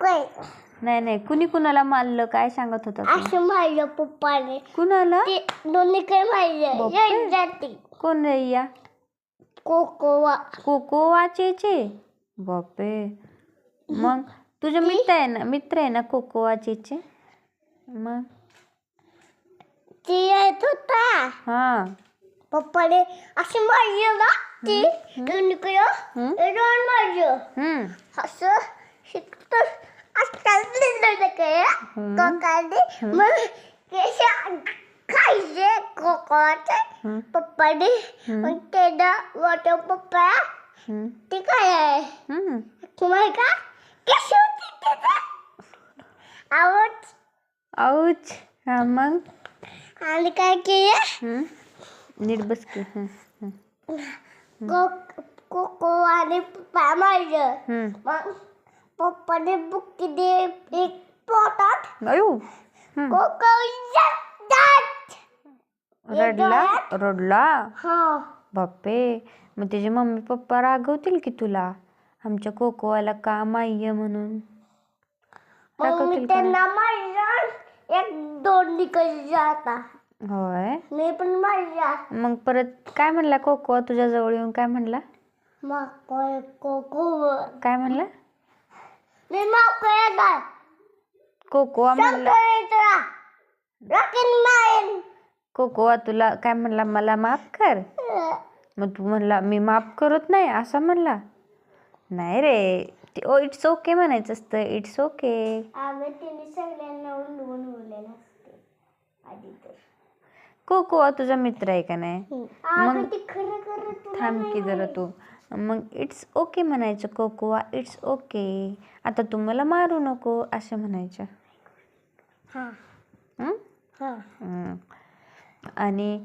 नाही नाही, कुणी कुणाला मारलं काय सांगत होता तू? असं मारलं पप्पाने. कुणाला? ते दोन्ही काय मारलं. बापरे. जाती कोण रैया? कोकोवा. कोकोवाचेचे? बापे. मग तुझे मित्र आहे ना कोकोवाचेचे? मग ती येत होता. हा पप्पाने असं मारलं ना ती दोन्हीकडं रन मारलं. असं शिकतो कोकाने मग केशा खायचे कोकोचे पप्पाने. मग त्याला वाटव पप्पा ते काय आहे तुम्हाला का कशी होती त्याचा आवाज. आऊच. हा मग आणि काय केलं नीट बस की. कोकोवाने पप्पा मारलं. मग पप्पाने बुक्की दे एक पोटात. अयो. कोको रडला. हा. बापे. मग तुझे मम्मी पप्पा रागवतील की तुला आमच्या कोकोवाला का माहिये म्हणून? मग मी त्यांना मारलं. एक दोन निकल जाता. होय. मी पण मारला. मग परत काय म्हणला कोकोवा तुझ्या जवळ येऊन? काय म्हणला? मग कोको काय म्हणला? मी माफ काय कोकोवा म्हणला. कोकोवा तुला काय म्हणला? मला माफ कर. मग तू म्हणला मी माफ करत नाही असं म्हणला? नाही रे, इट्स ओके म्हणायचं असतं. It's okay. तिने सगळ्यांना बोललेलं असते आधी तर. कोकोवा तुझा मित्र आहे का नाही? मग खरं थांब की जरा तू. मग इट्स ओके म्हणायचं कोकोवा. It's okay. आता तू मला मारू नको असं म्हणायचं. आणि